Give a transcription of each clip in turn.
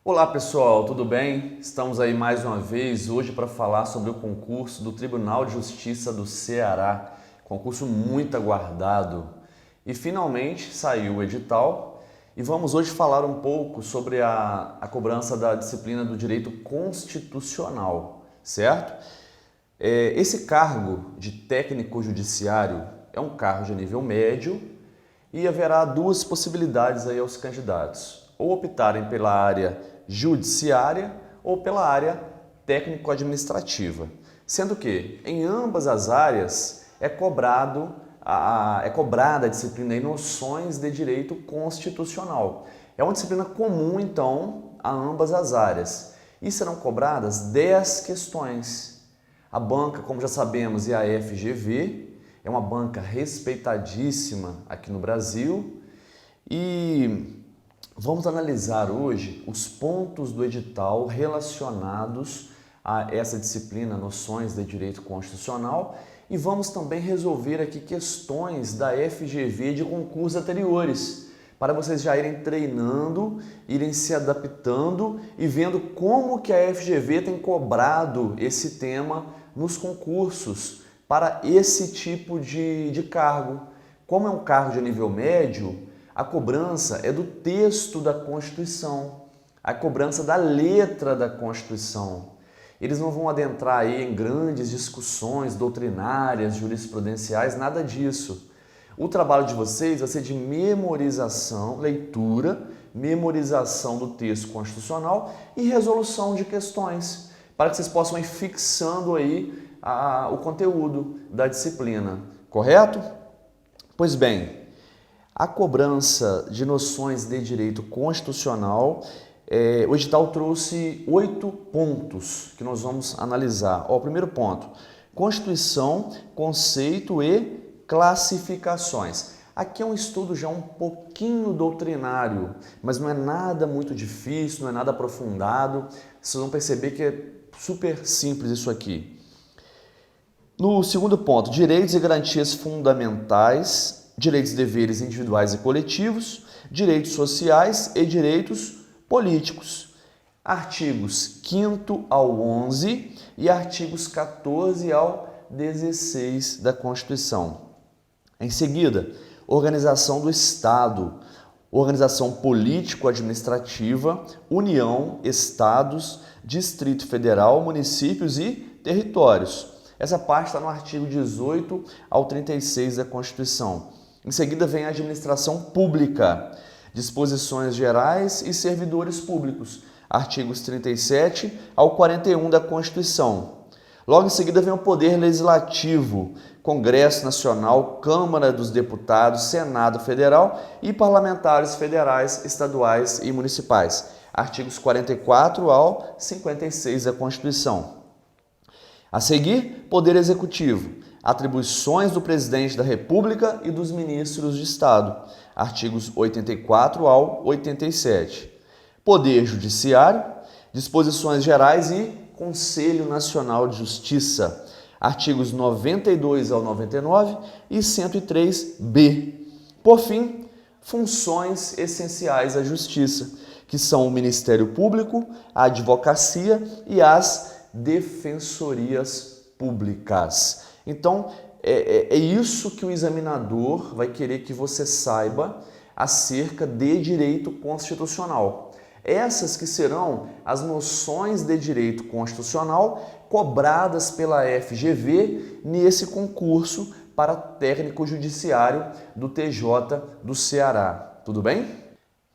Olá pessoal, tudo bem? Estamos aí mais uma vez hoje para falar sobre o concurso do Tribunal de Justiça do Ceará, concurso muito aguardado. E finalmente saiu o edital e vamos hoje falar um pouco sobre a cobrança da disciplina do direito constitucional, certo? Esse cargo de técnico judiciário é um cargo de nível médio e haverá duas possibilidades aí aos candidatos, ou optarem pela área judiciária ou pela área técnico-administrativa, sendo que em ambas as áreas é cobrada a disciplina em noções de direito constitucional. É uma disciplina comum, então, a ambas as áreas e serão cobradas 10 questões. A banca, como já sabemos, é a FGV, é uma banca respeitadíssima aqui no Brasil e vamos analisar hoje os pontos do edital relacionados a essa disciplina, noções de direito constitucional, e vamos também resolver aqui questões da FGV de concursos anteriores, para vocês já irem treinando, irem se adaptando e vendo como que a FGV tem cobrado esse tema nos concursos para esse tipo de cargo. Como é um cargo de nível médio, a cobrança é do texto da Constituição, a cobrança da letra da Constituição. Eles não vão adentrar aí em grandes discussões doutrinárias, jurisprudenciais, nada disso. O trabalho de vocês vai ser de memorização, leitura, memorização do texto constitucional e resolução de questões, para que vocês possam ir fixando aí o conteúdo da disciplina, correto? Pois bem, a cobrança de noções de direito constitucional, o edital trouxe 8 pontos que nós vamos analisar. O primeiro ponto, Constituição, conceito e classificações. Aqui é um estudo já um pouquinho doutrinário, mas não é nada muito difícil, não é nada aprofundado. Vocês vão perceber que é super simples isso aqui. No segundo ponto, direitos e garantias fundamentais, direitos e deveres individuais e coletivos, direitos sociais e direitos políticos. Artigos 5º ao 11 e artigos 14 ao 16 da Constituição. Em seguida, organização do Estado, organização político-administrativa, União, Estados, Distrito Federal, municípios e territórios. Essa parte está no artigo 18 ao 36 da Constituição. Em seguida vem a administração pública, disposições gerais e servidores públicos, artigos 37 ao 41 da Constituição. Logo em seguida vem o Poder Legislativo, Congresso Nacional, Câmara dos Deputados, Senado Federal e parlamentares federais, estaduais e municipais, artigos 44 ao 56 da Constituição. A seguir, Poder Executivo, atribuições do Presidente da República e dos Ministros de Estado, artigos 84 ao 87. Poder Judiciário, disposições gerais e Conselho Nacional de Justiça, artigos 92 ao 99 e 103b. Por fim, funções essenciais da Justiça, que são o Ministério Público, a Advocacia e as defensorias públicas. Então, é isso que o examinador vai querer que você saiba acerca de direito constitucional. Essas que serão as noções de direito constitucional cobradas pela FGV nesse concurso para técnico judiciário do TJ do Ceará. Tudo bem?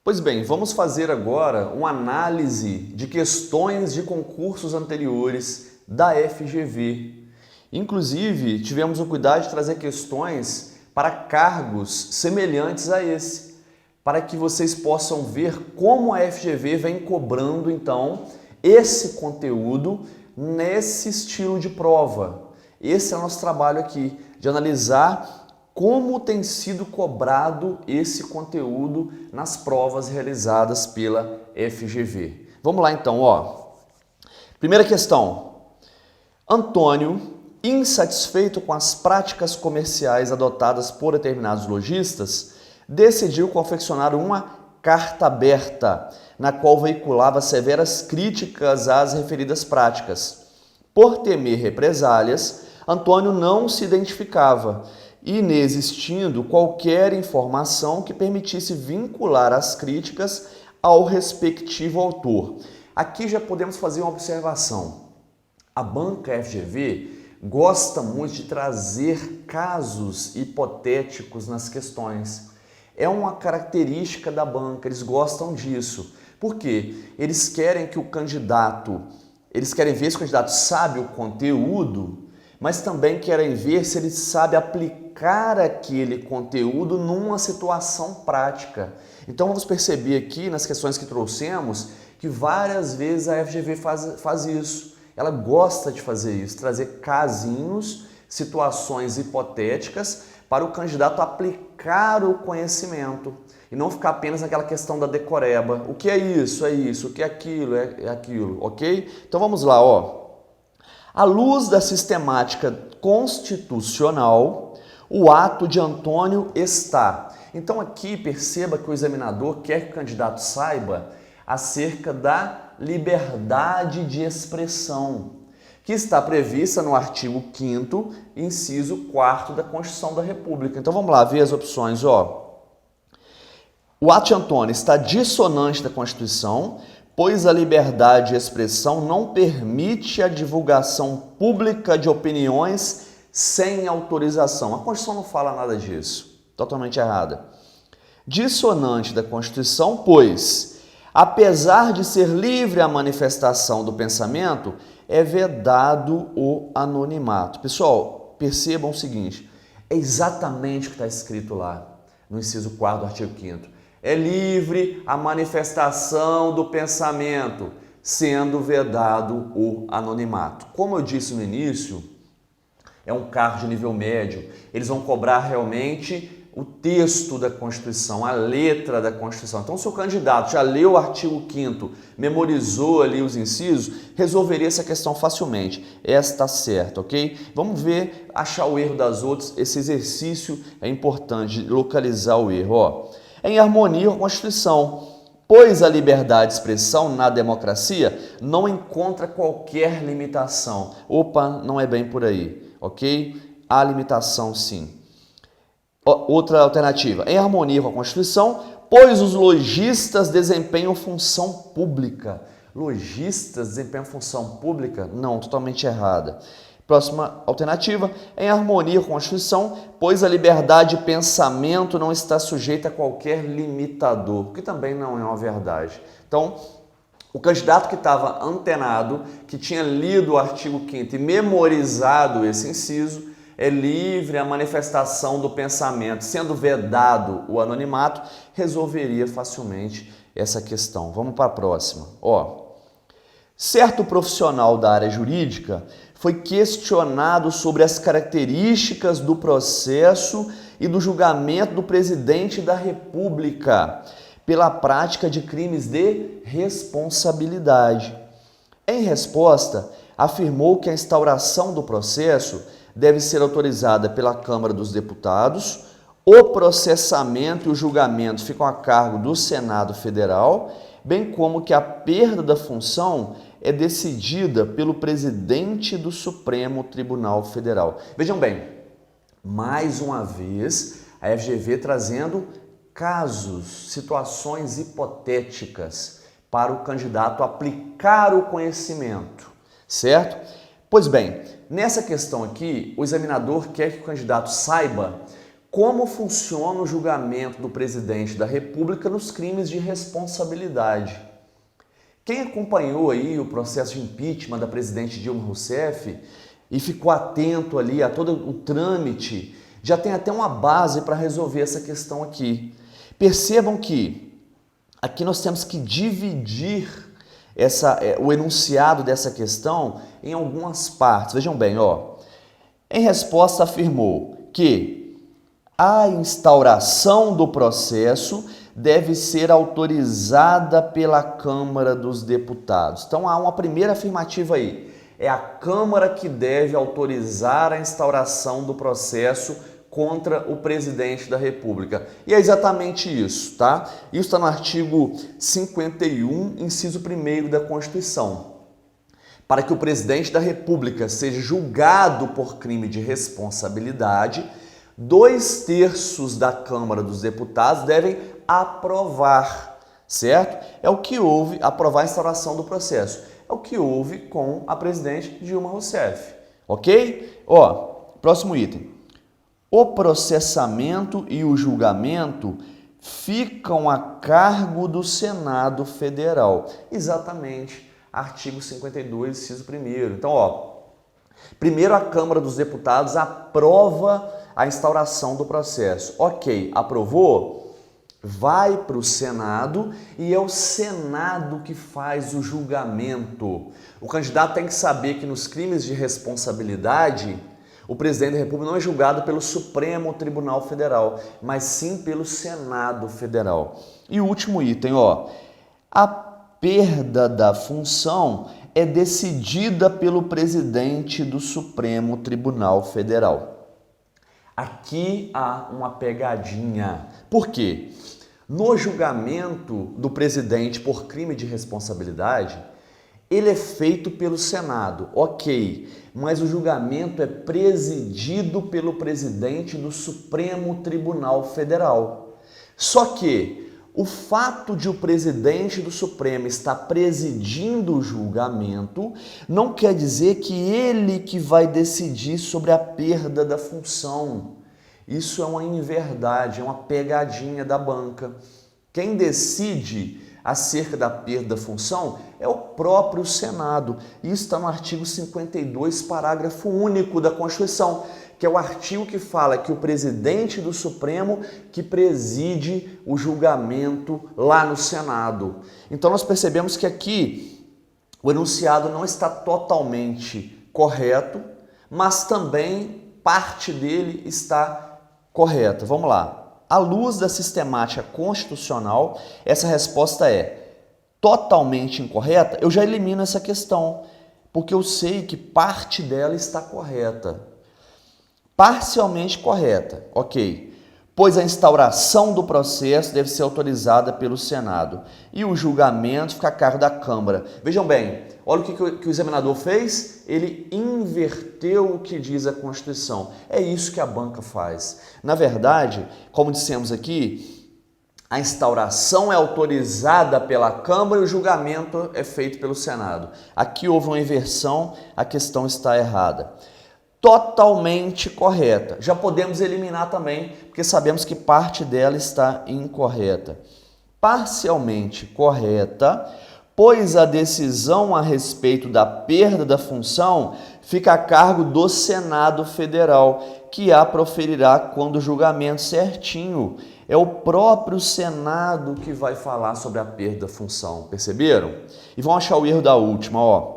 Pois bem, vamos fazer agora uma análise de questões de concursos anteriores da FGV. Inclusive, tivemos o cuidado de trazer questões para cargos semelhantes a esse, para que vocês possam ver como a FGV vem cobrando, então, esse conteúdo nesse estilo de prova. Esse é o nosso trabalho aqui, de analisar como tem sido cobrado esse conteúdo nas provas realizadas pela FGV. Vamos lá então, ó. Primeira questão. Antônio, insatisfeito com as práticas comerciais adotadas por determinados lojistas, decidiu confeccionar uma carta aberta, na qual veiculava severas críticas às referidas práticas. Por temer represálias, Antônio não se identificava, inexistindo qualquer informação que permitisse vincular as críticas ao respectivo autor. Aqui já podemos fazer uma observação. A banca FGV gosta muito de trazer casos hipotéticos nas questões. É uma característica da banca, eles gostam disso. Por quê? Eles querem ver se o candidato sabe o conteúdo, mas também querem ver se ele sabe aplicar aquele conteúdo numa situação prática. Então vamos perceber aqui nas questões que trouxemos que várias vezes a FGV faz isso. Ela gosta de fazer isso, trazer casinhos, situações hipotéticas para o candidato aplicar o conhecimento e não ficar apenas naquela questão da decoreba. O que é isso? É isso. O que é aquilo? É aquilo, ok? Então vamos lá, ó. À luz da sistemática constitucional, o ato de Antônio está. Então aqui perceba que o examinador quer que o candidato saiba acerca da liberdade de expressão, que está prevista no artigo 5º, inciso 4º da Constituição da República. Então vamos lá ver as opções, ó. O ato de Antônio está dissonante da Constituição, pois a liberdade de expressão não permite a divulgação pública de opiniões sem autorização. A Constituição não fala nada disso. Totalmente errada. Dissonante da Constituição, pois, apesar de ser livre a manifestação do pensamento, é vedado o anonimato. Pessoal, percebam o seguinte, é exatamente o que está escrito lá no inciso 4º do artigo 5º. É livre a manifestação do pensamento, sendo vedado o anonimato. Como eu disse no início, é um cargo de nível médio. Eles vão cobrar realmente o texto da Constituição, a letra da Constituição. Então, se o candidato já leu o artigo 5º, memorizou ali os incisos, resolveria essa questão facilmente. Essa está certa, ok? Vamos ver, achar o erro das outras. Esse exercício é importante, localizar o erro, ó. Em harmonia com a Constituição, pois a liberdade de expressão na democracia não encontra qualquer limitação. Opa, não é bem por aí, ok? Há limitação sim. Outra alternativa, em harmonia com a Constituição, pois os lojistas desempenham função pública. Lojistas desempenham função pública? Não, totalmente errada. Próxima alternativa, em harmonia com a Constituição, pois a liberdade de pensamento não está sujeita a qualquer limitador, que também não é uma verdade. Então, o candidato que estava antenado, que tinha lido o artigo 5º e memorizado esse inciso, é livre a manifestação do pensamento, sendo vedado o anonimato, resolveria facilmente essa questão. Vamos para a próxima. Certo profissional da área jurídica foi questionado sobre as características do processo e do julgamento do presidente da República pela prática de crimes de responsabilidade. Em resposta, afirmou que a instauração do processo deve ser autorizada pela Câmara dos Deputados, o processamento e o julgamento ficam a cargo do Senado Federal, bem como que a perda da função é decidida pelo presidente do Supremo Tribunal Federal. Vejam bem, mais uma vez, a FGV trazendo casos, situações hipotéticas para o candidato aplicar o conhecimento, certo? Pois bem, nessa questão aqui, o examinador quer que o candidato saiba como funciona o julgamento do presidente da República nos crimes de responsabilidade. Quem acompanhou aí o processo de impeachment da presidente Dilma Rousseff e ficou atento ali a todo o trâmite, já tem até uma base para resolver essa questão aqui. Percebam que aqui nós temos que dividir o enunciado dessa questão em algumas partes. Vejam bem, em resposta afirmou que a instauração do processo deve ser autorizada pela Câmara dos Deputados. Então há uma primeira afirmativa aí. É a Câmara que deve autorizar a instauração do processo contra o presidente da República. E é exatamente isso, tá? Isso está no artigo 51, inciso 1º da Constituição. Para que o presidente da República seja julgado por crime de responsabilidade, 2/3 da Câmara dos Deputados devem aprovar, certo? É o que houve, aprovar a instauração do processo. É o que houve com a presidente Dilma Rousseff, ok? Ó, próximo item. O processamento e o julgamento ficam a cargo do Senado Federal. Exatamente, artigo 52, inciso 1º. Então, ó, primeiro a Câmara dos Deputados aprova a instauração do processo. Ok, aprovou? Vai para o Senado e é o Senado que faz o julgamento. O candidato tem que saber que nos crimes de responsabilidade, o presidente da República não é julgado pelo Supremo Tribunal Federal, mas sim pelo Senado Federal. E o último item, ó, a perda da função é decidida pelo presidente do Supremo Tribunal Federal. Aqui há uma pegadinha. Por quê? No julgamento do presidente por crime de responsabilidade, ele é feito pelo Senado, ok, mas o julgamento é presidido pelo presidente do Supremo Tribunal Federal. Só que o fato de o presidente do Supremo estar presidindo o julgamento não quer dizer que ele que vai decidir sobre a perda da função. Isso é uma inverdade, é uma pegadinha da banca. Quem decide acerca da perda da função é o próprio Senado. Isso está no artigo 52, parágrafo único da Constituição, que é o artigo que fala que o presidente do Supremo que preside o julgamento lá no Senado. Então nós percebemos que aqui o enunciado não está totalmente correto, mas também parte dele está correta. Vamos lá. À luz da sistemática constitucional, essa resposta é totalmente incorreta. Eu já elimino essa questão, porque eu sei que parte dela está correta. Parcialmente correta, ok. Pois a instauração do processo deve ser autorizada pelo Senado e o julgamento fica a cargo da Câmara. Vejam bem, olha o que o examinador fez, ele inverteu o que diz a Constituição. É isso que a banca faz. Na verdade, como dissemos aqui, a instauração é autorizada pela Câmara e o julgamento é feito pelo Senado. Aqui houve uma inversão, a questão está errada. Totalmente correta. Já podemos eliminar também, porque sabemos que parte dela está incorreta. Parcialmente correta, pois a decisão a respeito da perda da função fica a cargo do Senado Federal, que a proferirá quando o julgamento certinho. É o próprio Senado que vai falar sobre a perda da função, perceberam? E vão achar o erro da última, ó.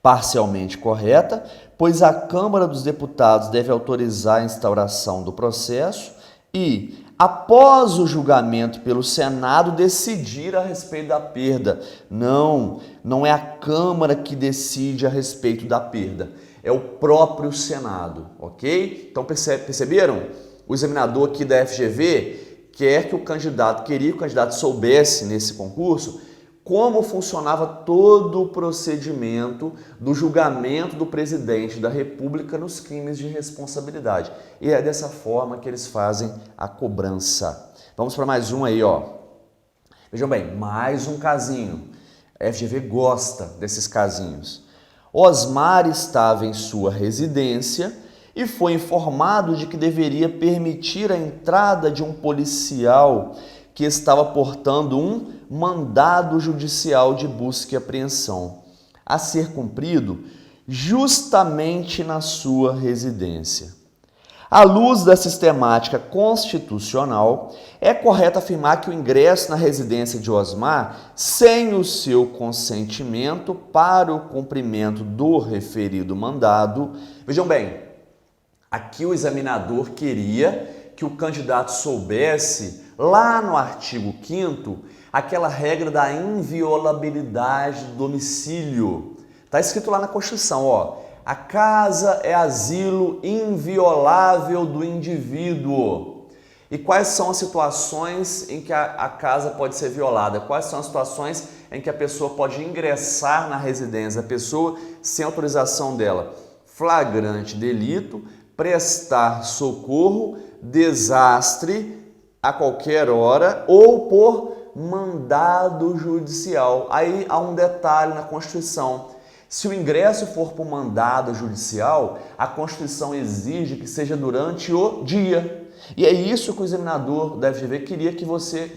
Parcialmente correta, pois a Câmara dos Deputados deve autorizar a instauração do processo e, após o julgamento pelo Senado, decidir a respeito da perda. Não é a Câmara que decide a respeito da perda, é o próprio Senado, ok? Então perceberam? O examinador aqui da FGV queria que o candidato soubesse nesse concurso como funcionava todo o procedimento do julgamento do presidente da República nos crimes de responsabilidade. E é dessa forma que eles fazem a cobrança. Vamos para mais um aí, ó. Vejam bem, mais um casinho. A FGV gosta desses casinhos. Osmar estava em sua residência e foi informado de que deveria permitir a entrada de um policial que estava portando um mandado judicial de busca e apreensão, a ser cumprido justamente na sua residência. À luz da sistemática constitucional, é correto afirmar que o ingresso na residência de Osmar, sem o seu consentimento para o cumprimento do referido mandado, vejam bem, aqui o examinador queria que o candidato soubesse, lá no artigo 5º, aquela regra da inviolabilidade do domicílio. Está escrito lá na Constituição, ó, A casa é asilo inviolável do indivíduo. E quais são as situações em que a casa pode ser violada? Quais são as situações em que a pessoa pode ingressar na residência, a pessoa sem autorização dela? Flagrante delito, prestar socorro, desastre a qualquer hora ou por mandado judicial. Aí há um detalhe na Constituição. Se o ingresso for por mandado judicial, a Constituição exige que seja durante o dia. E é isso que o examinador da FGV queria que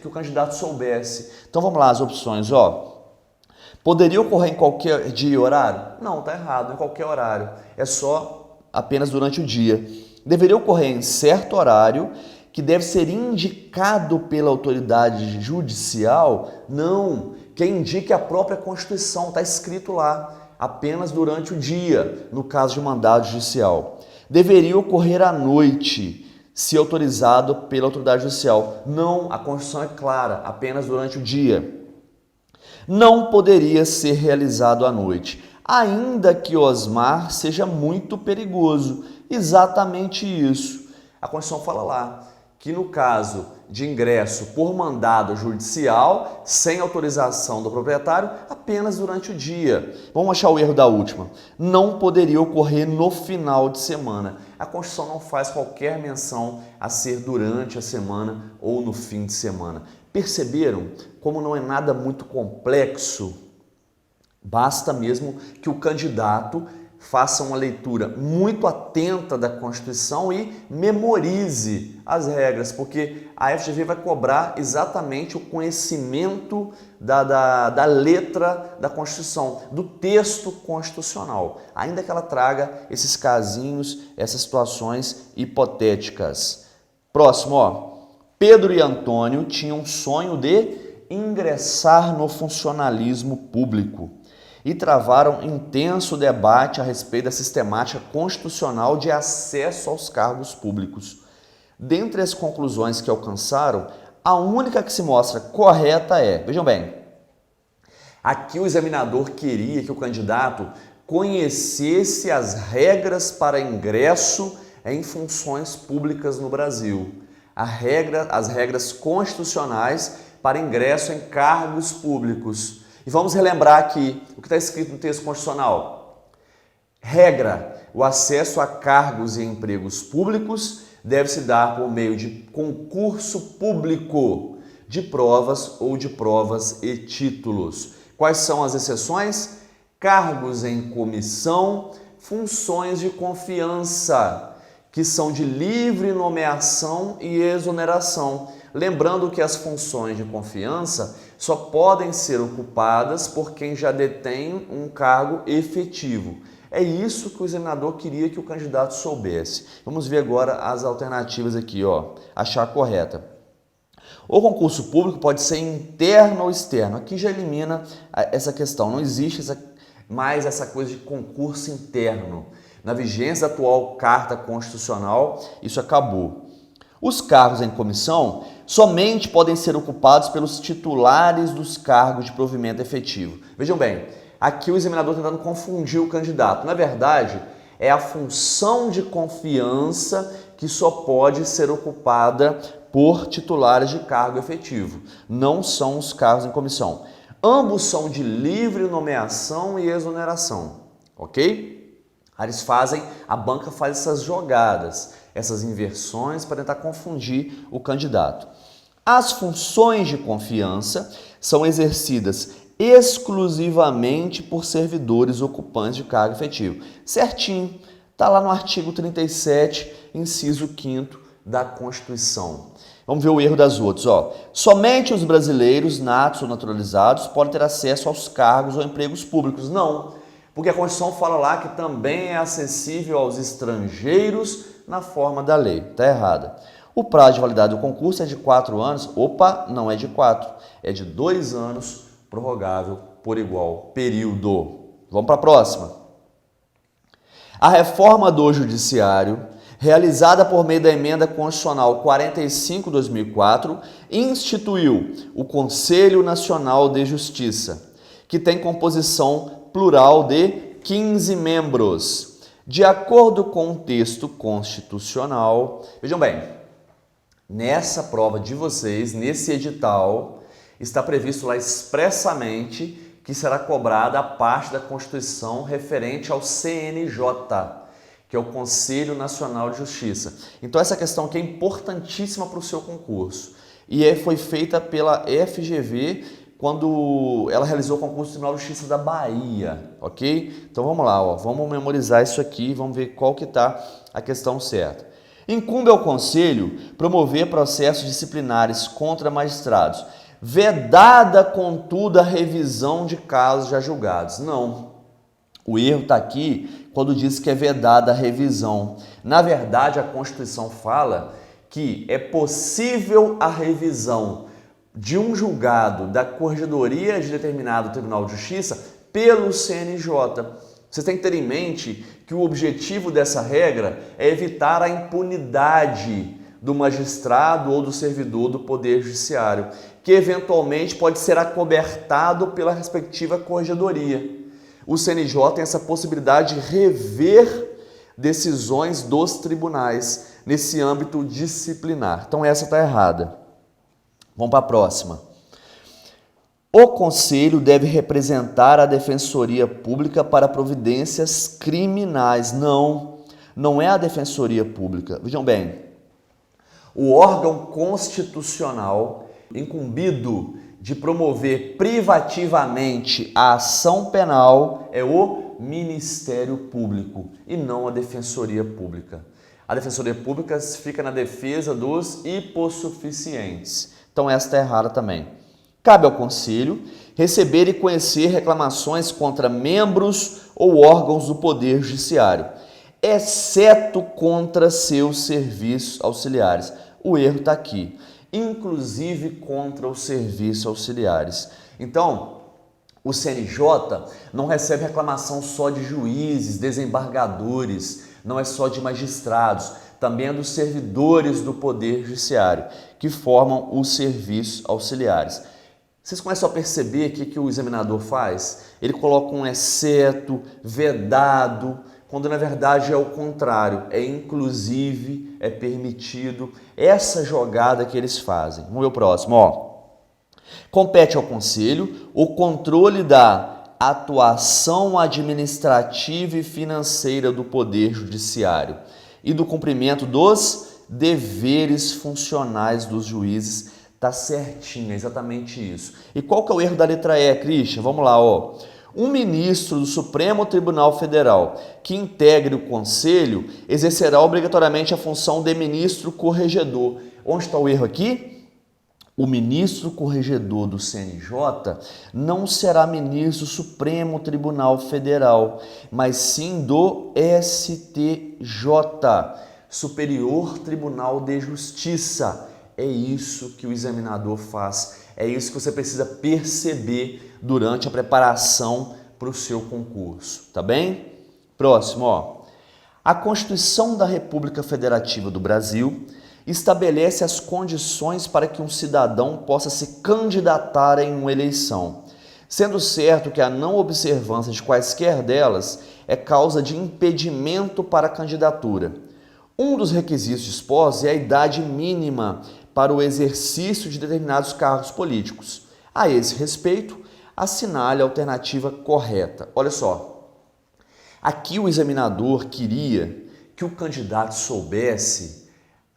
o candidato soubesse. Então vamos lá, as opções, ó. Poderia ocorrer em qualquer dia e horário? Não, tá errado, em qualquer horário. É só apenas durante o dia. Deveria ocorrer em certo horário que deve ser indicado pela autoridade judicial? Não, quem indica é a própria Constituição, está escrito lá, apenas durante o dia, no caso de mandado judicial. Deveria ocorrer à noite, se autorizado pela autoridade judicial. Não, a Constituição é clara, apenas durante o dia. Não poderia ser realizado à noite, ainda que Osmar seja muito perigoso. Exatamente isso. A Constituição fala lá que no caso de ingresso por mandado judicial, sem autorização do proprietário, apenas durante o dia. Vamos achar o erro da última. Não poderia ocorrer no final de semana. A Constituição não faz qualquer menção a ser durante a semana ou no fim de semana. Perceberam como não é nada muito complexo? Basta mesmo que o candidato faça uma leitura muito atenta da Constituição e memorize as regras, porque a FGV vai cobrar exatamente o conhecimento da letra da Constituição, do texto constitucional, ainda que ela traga esses casinhos, essas situações hipotéticas. Próximo, ó. Pedro e Antônio tinham um sonho de ingressar no funcionalismo público e travaram intenso debate a respeito da sistemática constitucional de acesso aos cargos públicos. Dentre as conclusões que alcançaram, a única que se mostra correta é, vejam bem, aqui o examinador queria que o candidato conhecesse as regras para ingresso em funções públicas no Brasil. As regras constitucionais para ingresso em cargos públicos. E vamos relembrar aqui o que está escrito no texto constitucional. Regra: o acesso a cargos e empregos públicos deve se dar por meio de concurso público de provas ou de provas e títulos. Quais são as exceções? Cargos em comissão, funções de confiança, que são de livre nomeação e exoneração. Lembrando que as funções de confiança só podem ser ocupadas por quem já detém um cargo efetivo. É isso que o examinador queria que o candidato soubesse. Vamos ver agora as alternativas aqui, ó. Achar a correta. O concurso público pode ser interno ou externo. Aqui já elimina essa questão. Não existe mais essa coisa de concurso interno. Na vigência da atual Carta Constitucional, isso acabou. Os cargos em comissão somente podem ser ocupados pelos titulares dos cargos de provimento efetivo. Vejam bem, aqui o examinador tentando confundir o candidato. Na verdade, é a função de confiança que só pode ser ocupada por titulares de cargo efetivo. Não são os cargos em comissão. Ambos são de livre nomeação e exoneração, ok? A banca faz essas jogadas, essas inversões para tentar confundir o candidato. As funções de confiança são exercidas exclusivamente por servidores ocupantes de cargo efetivo. Certinho, está lá no artigo 37, inciso 5º da Constituição. Vamos ver o erro das outras. Ó. Somente os brasileiros natos ou naturalizados podem ter acesso aos cargos ou empregos públicos. Não, porque a Constituição fala lá que também é acessível aos estrangeiros na forma da lei. Está errada. O prazo de validade do concurso é de 4 anos. Opa, não é de 4, é de 2 anos, prorrogável por igual período. Vamos para a próxima. A reforma do Judiciário, realizada por meio da Emenda Constitucional 45/2004, instituiu o Conselho Nacional de Justiça, que tem composição plural de 15 membros. De acordo com o texto constitucional, vejam bem, nessa prova de vocês, nesse edital, está previsto lá expressamente que será cobrada a parte da Constituição referente ao CNJ, que é o Conselho Nacional de Justiça. Então essa questão aqui é importantíssima para o seu concurso. E foi feita pela FGV quando ela realizou o concurso do Tribunal de Justiça da Bahia, ok? Então vamos lá, ó, vamos memorizar isso aqui, vamos ver qual que está a questão certa. Incumbe ao Conselho promover processos disciplinares contra magistrados, vedada, contudo, a revisão de casos já julgados. Não, o erro está aqui quando diz que é vedada a revisão. Na verdade, a Constituição fala que é possível a revisão de um julgado da Corregedoria de determinado Tribunal de Justiça pelo CNJ. Você tem que ter em mente que o objetivo dessa regra é evitar a impunidade do magistrado ou do servidor do Poder Judiciário, que eventualmente pode ser acobertado pela respectiva Corregedoria. O CNJ tem essa possibilidade de rever decisões dos tribunais nesse âmbito disciplinar. Então essa está errada. Vamos para a próxima. O Conselho deve representar a Defensoria Pública para providências criminais. Não é a Defensoria Pública. Vejam bem, o órgão constitucional incumbido de promover privativamente a ação penal é o Ministério Público e não a Defensoria Pública. A Defensoria Pública fica na defesa dos hipossuficientes. Então esta é errada também. Cabe ao Conselho receber e conhecer reclamações contra membros ou órgãos do Poder Judiciário, exceto contra seus serviços auxiliares. O erro está aqui. Inclusive contra os serviços auxiliares. Então, o CNJ não recebe reclamação só de juízes, desembargadores, não é só de magistrados, também é dos servidores do Poder Judiciário, que formam os serviços auxiliares. Vocês começam a perceber que o examinador faz? Ele coloca um exceto, vedado, quando na verdade é o contrário, é inclusive, é permitido, essa jogada que eles fazem. Vamos ver o próximo, ó. Compete ao Conselho o controle da atuação administrativa e financeira do Poder Judiciário e do cumprimento dos deveres funcionais dos juízes. Tá certinho, é exatamente isso. E qual que é o erro da letra E, Christian? Vamos lá, ó. Um ministro do Supremo Tribunal Federal que integre o Conselho exercerá obrigatoriamente a função de ministro corregedor. Onde está o erro aqui? O ministro corregedor do CNJ não será ministro do Supremo Tribunal Federal, mas sim do STJ, Superior Tribunal de Justiça. É isso que o examinador faz, é isso que você precisa perceber durante a preparação para o seu concurso, tá bem? Próximo, ó. A Constituição da República Federativa do Brasil estabelece as condições para que um cidadão possa se candidatar em uma eleição, sendo certo que a não observância de quaisquer delas é causa de impedimento para a candidatura. Um dos requisitos dispostos é a idade mínima para o exercício de determinados cargos políticos. A esse respeito, assinale a alternativa correta. Olha só, aqui o examinador queria que o candidato soubesse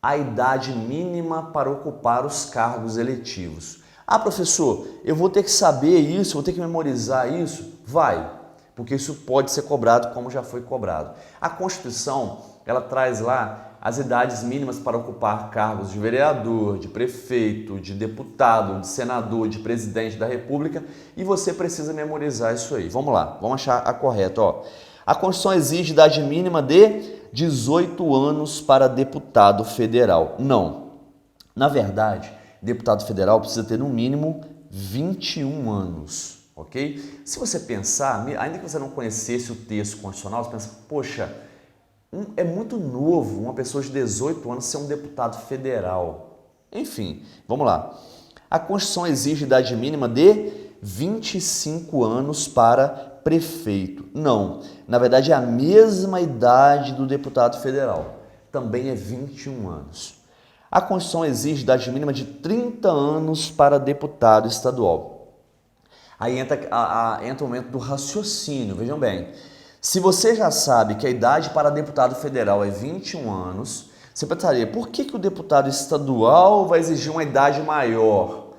a idade mínima para ocupar os cargos eletivos. Ah, professor, eu vou ter que saber isso, vou ter que memorizar isso? Vai, porque isso pode ser cobrado como já foi cobrado. A Constituição, ela traz lá as idades mínimas para ocupar cargos de vereador, de prefeito, de deputado, de senador, de presidente da República, e você precisa memorizar isso aí. Vamos lá, vamos achar a correta. Ó. A Constituição exige idade mínima de 18 anos para deputado federal. Não. Na verdade, deputado federal precisa ter no mínimo 21 anos, ok? Se você pensar, ainda que você não conhecesse o texto constitucional, você pensa, poxa, é muito novo uma pessoa de 18 anos ser um deputado federal. Enfim, vamos lá. A Constituição exige idade mínima de 25 anos para prefeito. Não, na verdade é a mesma idade do deputado federal, também é 21 anos. A Constituição exige idade mínima de 30 anos para deputado estadual. Aí entra o momento do raciocínio, vejam bem. Se você já sabe que a idade para deputado federal é 21 anos, você pensaria, por que o deputado estadual vai exigir uma idade maior?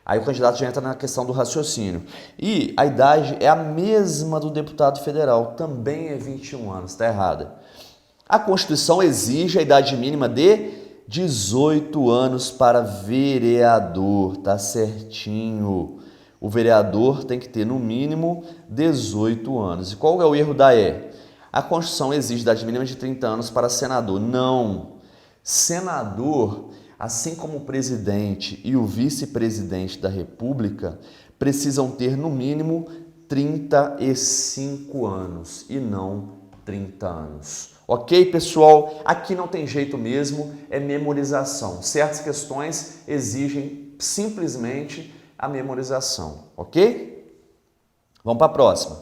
Aí o candidato já entra na questão do raciocínio. E a idade é a mesma do deputado federal, também é 21 anos, está errada. A Constituição exige a idade mínima de 18 anos para vereador, tá certinho. O vereador tem que ter no mínimo 18 anos. E qual é o erro da E? A Constituição exige idade mínima de 30 anos para senador. Não. Senador, assim como o presidente e o vice-presidente da República, precisam ter no mínimo 35 anos e não 30 anos. Ok, pessoal? Aqui não tem jeito mesmo, é memorização. Certas questões exigem simplesmente a memorização, ok? Vamos para a próxima.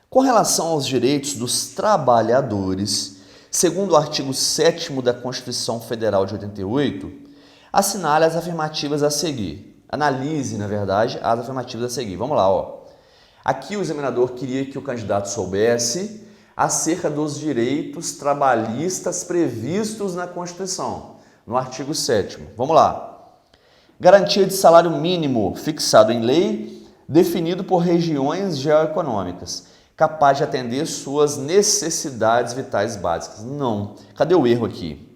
Com relação aos direitos dos trabalhadores, segundo o artigo 7º da Constituição Federal de 88, assinale as afirmativas a seguir. Analise, na verdade, as afirmativas a seguir. Vamos lá, ó. Aqui o examinador queria que o candidato soubesse acerca dos direitos trabalhistas previstos na Constituição, no artigo 7º. Vamos lá. Garantia de salário mínimo fixado em lei, definido por regiões geoeconômicas, capaz de atender suas necessidades vitais básicas. Não. Cadê o erro aqui?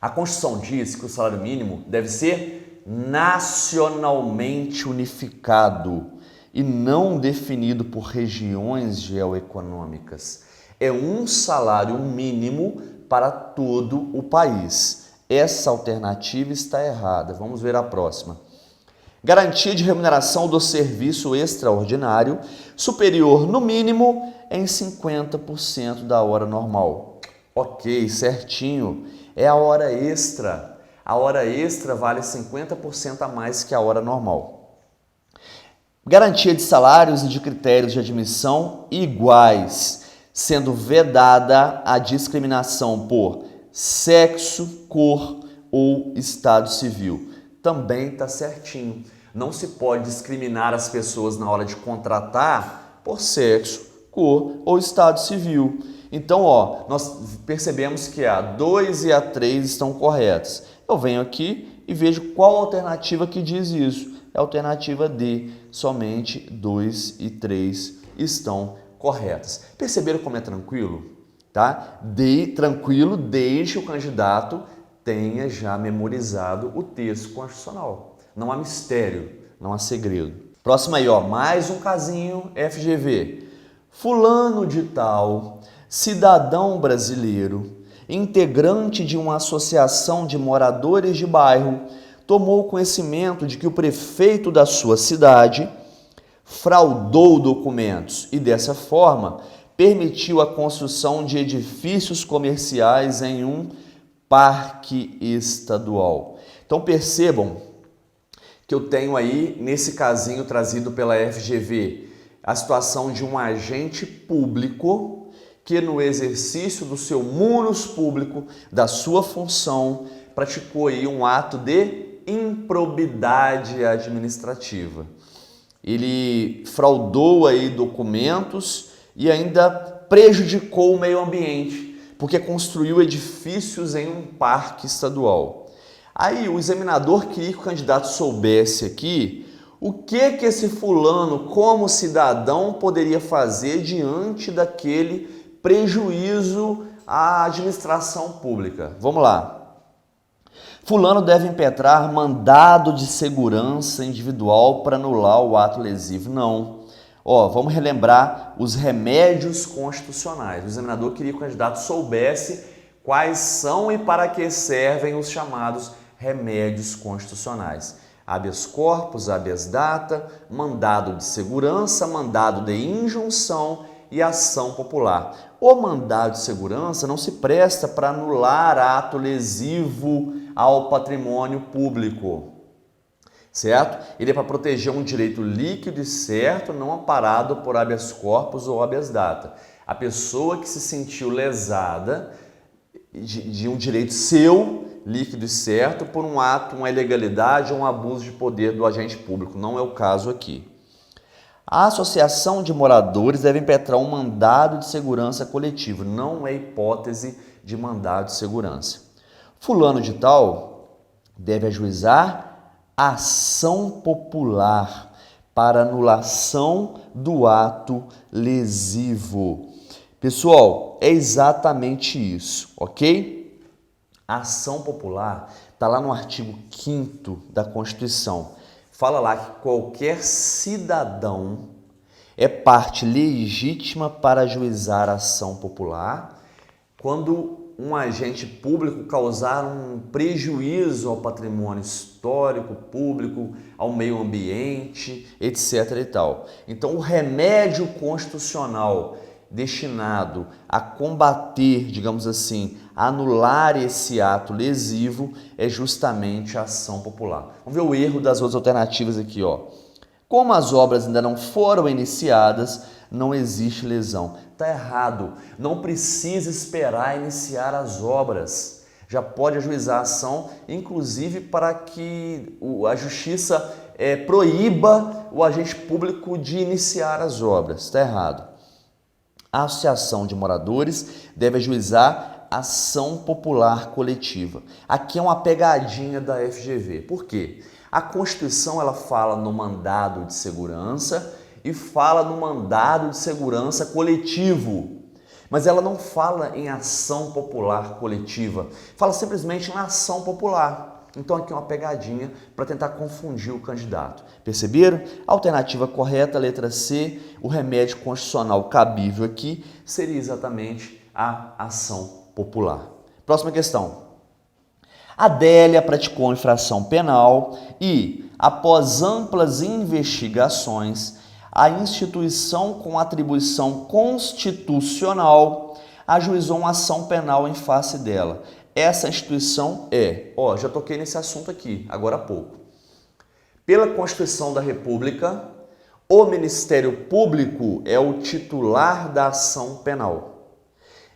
A Constituição diz que o salário mínimo deve ser nacionalmente unificado e não definido por regiões geoeconômicas. É um salário mínimo para todo o país. Essa alternativa está errada. Vamos ver a próxima. Garantia de remuneração do serviço extraordinário superior, no mínimo, em 50% da hora normal. Ok, certinho. É a hora extra. A hora extra vale 50% a mais que a hora normal. Garantia de salários e de critérios de admissão iguais, sendo vedada a discriminação por sexo, cor ou estado civil. Também está certinho. Não se pode discriminar as pessoas na hora de contratar por sexo, cor ou estado civil. Então, ó, nós percebemos que a 2 e a 3 estão corretas. Eu venho aqui e vejo qual alternativa que diz isso. É a alternativa D, somente 2 e 3 estão corretas. Perceberam como é tranquilo? Tá? Tranquilo, desde que o candidato tenha já memorizado o texto constitucional. Não há mistério, não há segredo. Próximo aí, ó, mais um casinho FGV. Fulano de tal, cidadão brasileiro, integrante de uma associação de moradores de bairro, tomou conhecimento de que o prefeito da sua cidade fraudou documentos e, dessa forma, permitiu a construção de edifícios comerciais em um parque estadual. Então percebam que eu tenho aí, nesse casinho trazido pela FGV, a situação de um agente público que, no exercício do seu munus público, da sua função, praticou aí um ato de improbidade administrativa. Ele fraudou aí documentos e ainda prejudicou o meio ambiente, porque construiu edifícios em um parque estadual. Aí o examinador queria que o candidato soubesse aqui o que esse fulano, como cidadão, poderia fazer diante daquele prejuízo à administração pública. Vamos lá. Fulano deve impetrar mandado de segurança individual para anular o ato lesivo. Não. Ó, vamos relembrar os remédios constitucionais. O examinador queria que o candidato soubesse quais são e para que servem os chamados remédios constitucionais. Habeas corpus, habeas data, mandado de segurança, mandado de injunção e ação popular. O mandado de segurança não se presta para anular ato lesivo ao patrimônio público. certo? Ele é para proteger um direito líquido e certo, não amparado por habeas corpus ou habeas data. A pessoa que se sentiu lesada de um direito seu, líquido e certo, por um ato, uma ilegalidade ou um abuso de poder do agente público. Não é o caso aqui. A associação de moradores deve impetrar um mandado de segurança coletivo. Não é hipótese de mandado de segurança. Fulano de tal deve ajuizar ação popular para anulação do ato lesivo. Pessoal, é exatamente isso, ok? A ação popular está lá no artigo 5º da Constituição. Fala lá que qualquer cidadão é parte legítima para ajuizar a ação popular quando um agente público causar um prejuízo ao patrimônio histórico, público, ao meio ambiente, etc. e tal. Então, o remédio constitucional destinado a combater, digamos assim, anular esse ato lesivo é justamente a ação popular. Vamos ver o erro das outras alternativas aqui, ó. Como as obras ainda não foram iniciadas, não existe lesão. Está errado. Não precisa esperar iniciar as obras. Já pode ajuizar a ação, inclusive para que a justiça proíba o agente público de iniciar as obras. Está errado. A associação de moradores deve ajuizar ação popular coletiva. Aqui é uma pegadinha da FGV. Por quê? A Constituição ela fala no mandado de segurança e fala no mandado de segurança coletivo, mas ela não fala em ação popular coletiva, fala simplesmente em ação popular. Então aqui é uma pegadinha para tentar confundir o candidato. Perceberam? A alternativa correta, letra C, o remédio constitucional cabível aqui seria exatamente a ação popular. Próxima questão. Adélia praticou infração penal e, após amplas investigações, a instituição com atribuição constitucional ajuizou uma ação penal em face dela. Essa instituição já toquei nesse assunto aqui, agora há pouco. Pela Constituição da República, o Ministério Público é o titular da ação penal.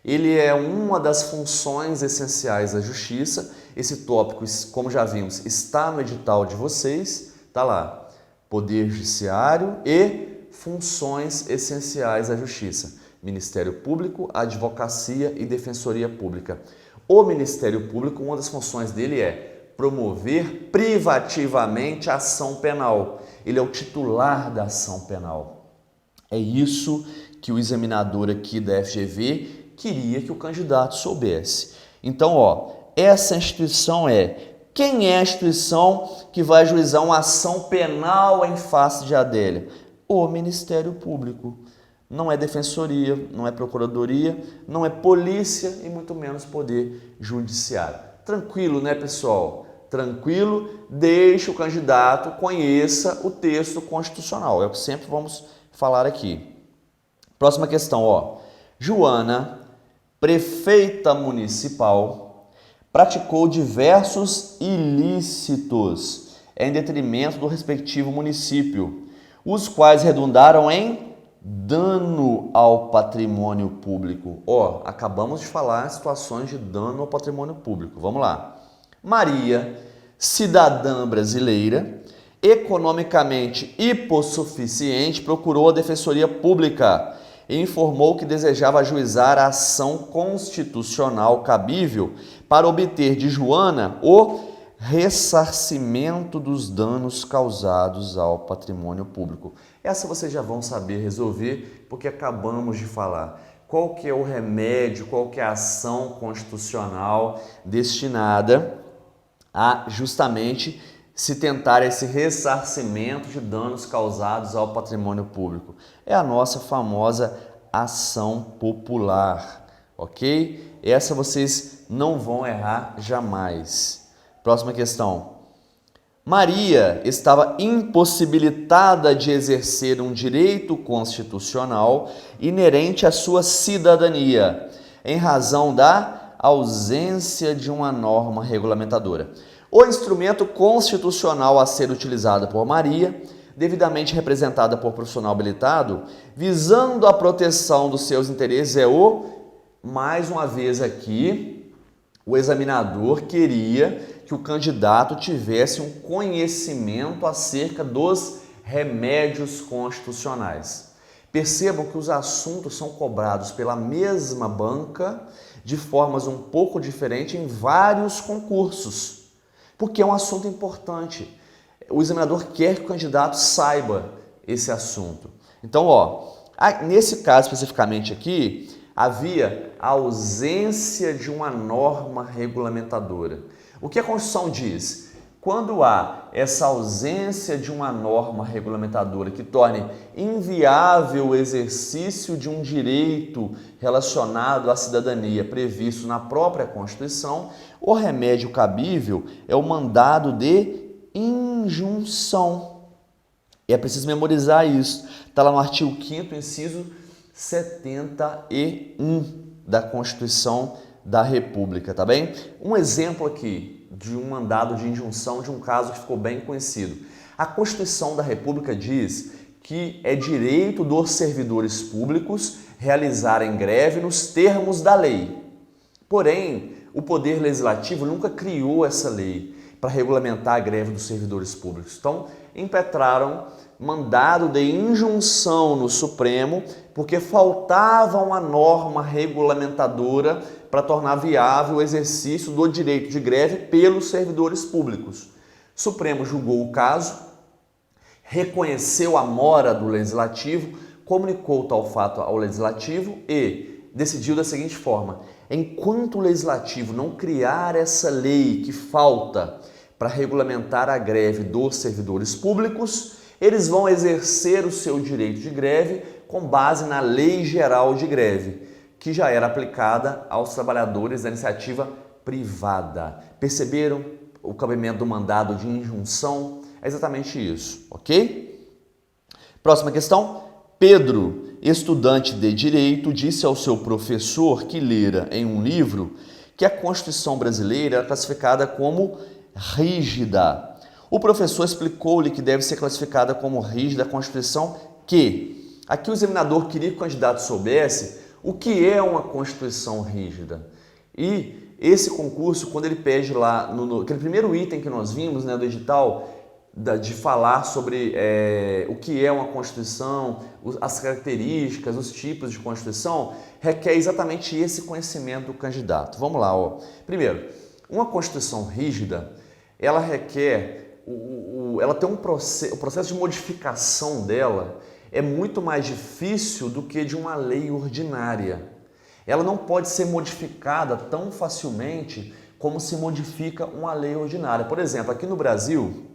Ele é uma das funções essenciais da Justiça. Esse tópico, como já vimos, está no edital de vocês, está lá. Poder Judiciário e funções essenciais da Justiça. Ministério Público, Advocacia e Defensoria Pública. O Ministério Público, uma das funções dele é promover privativamente a ação penal. Ele é o titular da ação penal. É isso que o examinador aqui da FGV queria que o candidato soubesse. Então, essa instituição quem é a instituição que vai ajuizar uma ação penal em face de Adélia? O Ministério Público. Não é defensoria, não é procuradoria, não é polícia e muito menos poder judiciário. Tranquilo, né, pessoal? Tranquilo, deixe o candidato conheça o texto constitucional. É o que sempre vamos falar aqui. Próxima questão, Joana, prefeita municipal, praticou diversos ilícitos em detrimento do respectivo município, os quais redundaram em dano ao patrimônio público. Acabamos de falar em situações de dano ao patrimônio público. Vamos lá. Maria, cidadã brasileira, economicamente hipossuficiente, procurou a Defensoria Pública e informou que desejava ajuizar a ação constitucional cabível para obter de Joana o ressarcimento dos danos causados ao patrimônio público. Essa vocês já vão saber resolver, porque acabamos de falar. Qual que é o remédio, qual que é a ação constitucional destinada a justamente se tentar esse ressarcimento de danos causados ao patrimônio público? É a nossa famosa ação popular, ok? Essa vocês não vão errar jamais. Próxima questão. Maria estava impossibilitada de exercer um direito constitucional inerente à sua cidadania, em razão da ausência de uma norma regulamentadora. O instrumento constitucional a ser utilizado por Maria, devidamente representada por profissional habilitado, visando a proteção dos seus interesses, mais uma vez aqui, o examinador queria que o candidato tivesse um conhecimento acerca dos remédios constitucionais. Percebam que os assuntos são cobrados pela mesma banca de formas um pouco diferentes em vários concursos, porque é um assunto importante. O examinador quer que o candidato saiba esse assunto. Então, nesse caso especificamente aqui, havia a ausência de uma norma regulamentadora. O que a Constituição diz? Quando há essa ausência de uma norma regulamentadora que torne inviável o exercício de um direito relacionado à cidadania previsto na própria Constituição, o remédio cabível é o mandado de injunção. E é preciso memorizar isso. Está lá no artigo 5º, inciso 71 da Constituição da República, tá bem? Um exemplo aqui de um mandado de injunção de um caso que ficou bem conhecido. A Constituição da República diz que é direito dos servidores públicos realizarem greve nos termos da lei. Porém, o Poder Legislativo nunca criou essa lei para regulamentar a greve dos servidores públicos. Então, impetraram mandado de injunção no Supremo porque faltava uma norma regulamentadora para tornar viável o exercício do direito de greve pelos servidores públicos. O Supremo julgou o caso, reconheceu a mora do Legislativo, comunicou tal fato ao Legislativo e decidiu da seguinte forma: enquanto o Legislativo não criar essa lei que falta para regulamentar a greve dos servidores públicos, eles vão exercer o seu direito de greve com base na Lei Geral de Greve, que já era aplicada aos trabalhadores da iniciativa privada. Perceberam o cabimento do mandado de injunção? É exatamente isso, ok? Próxima questão. Pedro, estudante de Direito, disse ao seu professor que lera em um livro que a Constituição brasileira era classificada como rígida. O professor explicou-lhe que deve ser classificada como rígida a Constituição que, aqui o examinador queria que o candidato soubesse o que é uma Constituição rígida. E esse concurso, quando ele pede lá, aquele primeiro item que nós vimos, né, do edital, de falar sobre o que é uma Constituição, as características, os tipos de Constituição, requer exatamente esse conhecimento do candidato. Vamos lá. Primeiro, uma Constituição rígida, ela requer, ela tem o processo de modificação dela é muito mais difícil do que de uma lei ordinária. Ela não pode ser modificada tão facilmente como se modifica uma lei ordinária. Por exemplo, aqui no Brasil,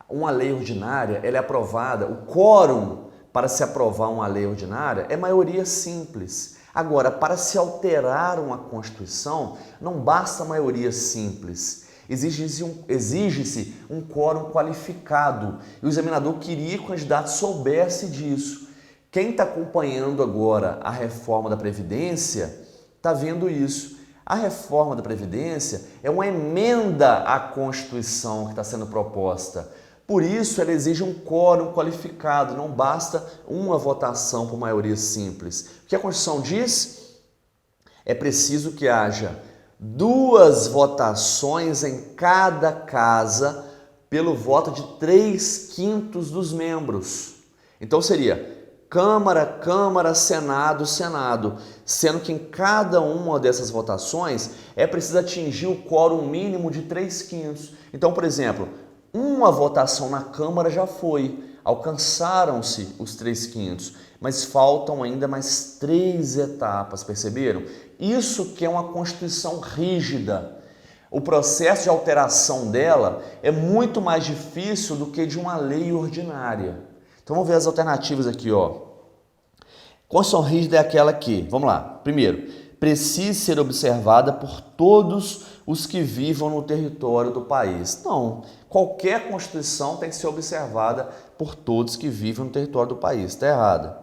uma lei ordinária ela é aprovada, o quórum para se aprovar uma lei ordinária é maioria simples. Agora, para se alterar uma Constituição, não basta maioria simples. Exige-se um quórum qualificado e o examinador queria que o candidato soubesse disso. Quem está acompanhando agora a reforma da Previdência está vendo isso. A reforma da Previdência é uma emenda à Constituição que está sendo proposta. Por isso, ela exige um quórum qualificado, não basta uma votação por maioria simples. O que a Constituição diz? É preciso que haja 2 votações em cada casa pelo voto de 3/5 dos membros. Então seria Câmara, Senado, sendo que em cada uma dessas votações é preciso atingir o quórum mínimo de 3/5. Então, por exemplo, uma votação na Câmara já foi, alcançaram-se os 3/5, mas faltam ainda mais 3 etapas, perceberam? Isso que é uma Constituição rígida. O processo de alteração dela é muito mais difícil do que de uma lei ordinária. Então vamos ver as alternativas aqui, Constituição rígida é aquela que, vamos lá, primeiro, precisa ser observada por todos os que vivam no território do país. Não, qualquer Constituição tem que ser observada por todos que vivem no território do país. Está errada.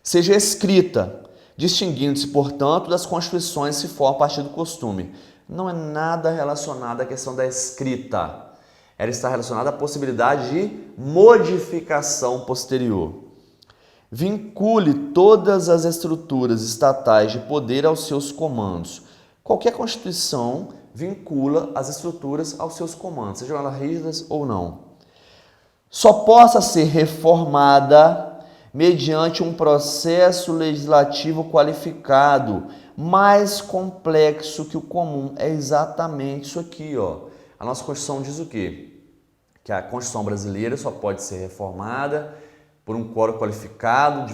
Seja escrita, distinguindo-se, portanto, das Constituições se for a partir do costume. Não é nada relacionado à questão da escrita. Ela está relacionada à possibilidade de modificação posterior. Vincule todas as estruturas estatais de poder aos seus comandos. Qualquer Constituição vincula as estruturas aos seus comandos, sejam elas rígidas ou não. Só possa ser reformada mediante um processo legislativo qualificado, mais complexo que o comum. É exatamente isso aqui, ó. A nossa Constituição diz o quê? Que a Constituição brasileira só pode ser reformada por um quórum qualificado de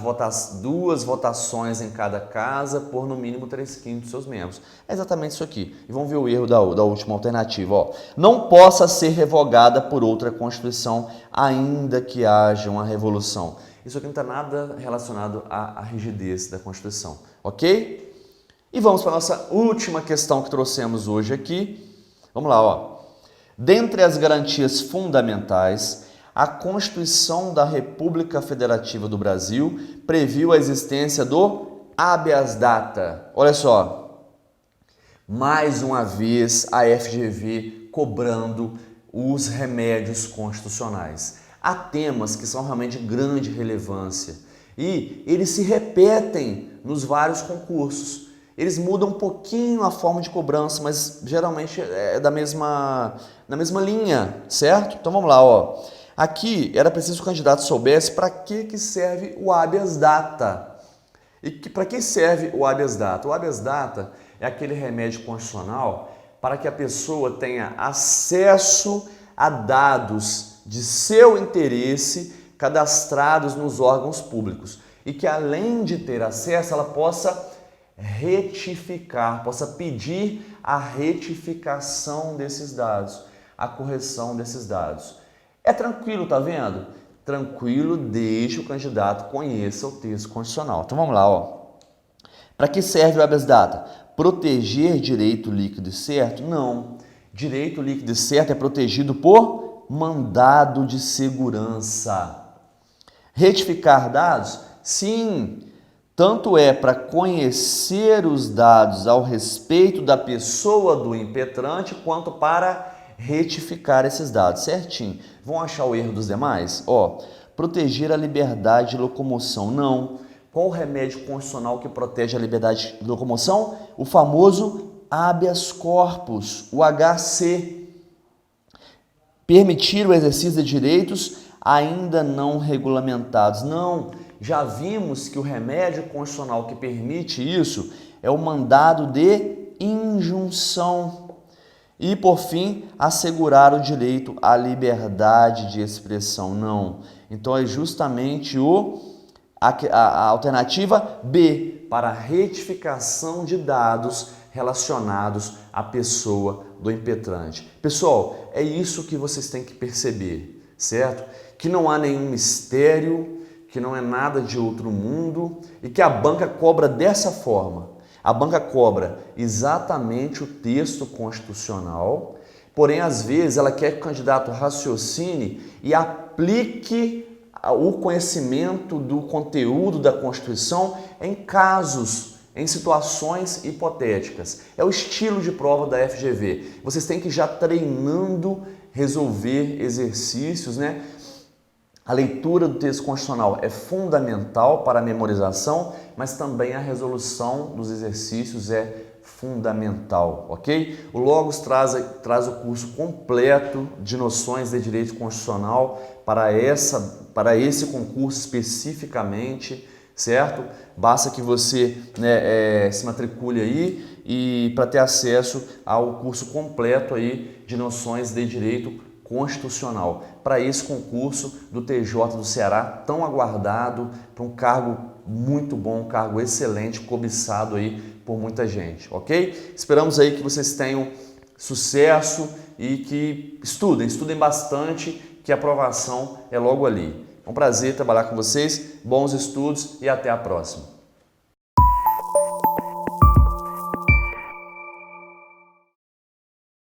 duas votações em cada casa por no mínimo 3/5 dos seus membros. É exatamente isso aqui. E vamos ver o erro da última alternativa. Ó. Não possa ser revogada por outra Constituição, ainda que haja uma revolução. Isso aqui não está nada relacionado à rigidez da Constituição, ok? E vamos para a nossa última questão que trouxemos hoje aqui. Vamos lá, ó. Dentre as garantias fundamentais, a Constituição da República Federativa do Brasil previu a existência do habeas data. Olha só, mais uma vez a FGV cobrando os remédios constitucionais. Há temas que são realmente de grande relevância e eles se repetem nos vários concursos. Eles mudam um pouquinho a forma de cobrança, mas geralmente é na mesma linha, certo? Então vamos lá, ó. Aqui era preciso que o candidato soubesse para que serve o habeas data. E para que serve o habeas data? O habeas data é aquele remédio constitucional para que a pessoa tenha acesso a dados de seu interesse cadastrados nos órgãos públicos. E que além de ter acesso, ela possa retificar, possa pedir a retificação desses dados, a correção desses dados. É tranquilo, tá vendo? Tranquilo desde que o candidato conheça o texto constitucional. Então vamos lá, ó. Para que serve o habeas data? Proteger direito líquido e certo? Não. Direito líquido e certo é protegido por mandado de segurança. Retificar dados? Sim. Tanto é para conhecer os dados ao respeito da pessoa do impetrante, quanto para retificar esses dados, certinho. Vão achar o erro dos demais? Ó, proteger a liberdade de locomoção, não. Qual o remédio constitucional que protege a liberdade de locomoção? O famoso habeas corpus, o HC. Permitir o exercício de direitos ainda não regulamentados, não. Já vimos que o remédio constitucional que permite isso é o mandado de injunção. E, por fim, assegurar o direito à liberdade de expressão. Não. Então, é justamente a alternativa B, para retificação de dados relacionados à pessoa do impetrante. Pessoal, é isso que vocês têm que perceber, certo? Que não há nenhum mistério, que não é nada de outro mundo e que a banca cobra dessa forma. A banca cobra exatamente o texto constitucional, porém, às vezes, ela quer que o candidato raciocine e aplique o conhecimento do conteúdo da Constituição em casos, em situações hipotéticas. É o estilo de prova da FGV. Vocês têm que ir já treinando resolver exercícios, né? A leitura do texto constitucional é fundamental para a memorização, mas também a resolução dos exercícios é fundamental, ok? O Logos traz o curso completo de noções de direito constitucional para esse concurso especificamente, certo? Basta que você se matricule aí e para ter acesso ao curso completo aí de noções de direito constitucional, para esse concurso do TJ do Ceará, tão aguardado, para um cargo muito bom, um cargo excelente, cobiçado aí por muita gente, ok? Esperamos aí que vocês tenham sucesso e que estudem bastante, que a aprovação é logo ali. É um prazer trabalhar com vocês, bons estudos e até a próxima.